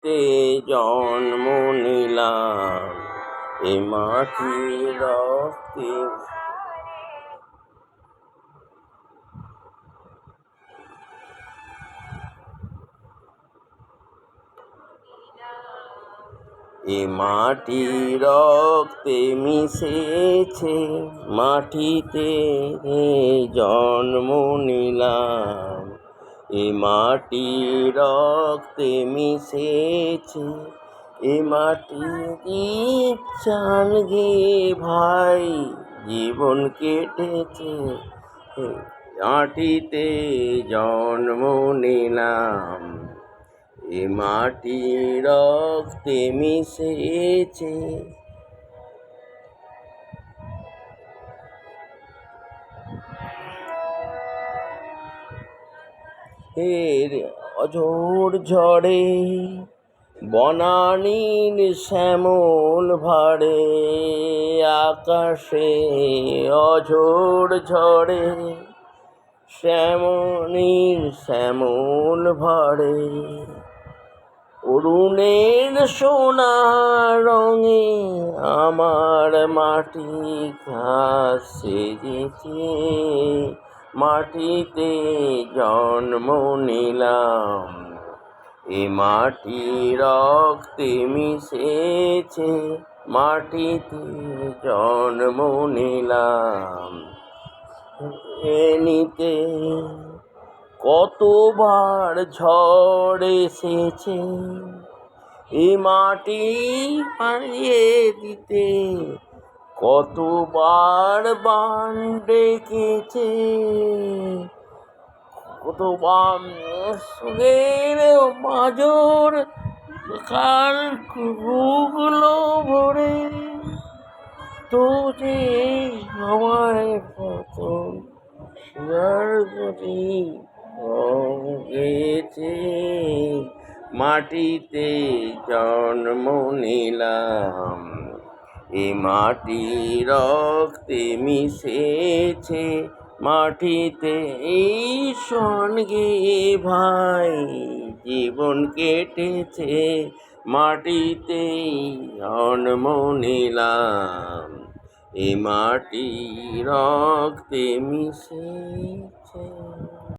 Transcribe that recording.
তে জন্ম নিলাম, এ মাটির রক্তে। এ মাটির রক্তে মিশেছে, মাটিতে জন্ম নিলাম। এ মাটির রক্তে মিশেছে, এ মাটি চান গে ভাই, জীবন কেটেছে, মাটিতে জন্ম নিলাম। এ মাটি রক্তে মিশেছে। এর অঝোর ঝড়ে বনানীর শ্যামল ভাড়ে, আকাশে অঝোর ঝড়ে শ্যামল ভাড়ে, অরুণের সোনা রঙে আমার মাটি ঘাস সেজেছে, মাটিতে জন্ম নিলাম। এ মাটি রক্তে মিশেছে, মাটিতে জন্ম নিলাম। এনিতে কতবার ঝড় এসেছে, এ মাটি হারিয়ে দিতে কতবার বান ডেকেছে, কতবার সুখের মাজর কাল রুগলো ভরে, তো যে আমায় প্রথম গেছে, মাটিতে জন্ম নিলাম। এ মাটি রক্তে মিশেছে, মাটিতে এই সঙ্গে ভাই, জীবন কেটেছে, মাটিতে জন্ম নিলাম। এ মাটি রক্তে মিশেছে।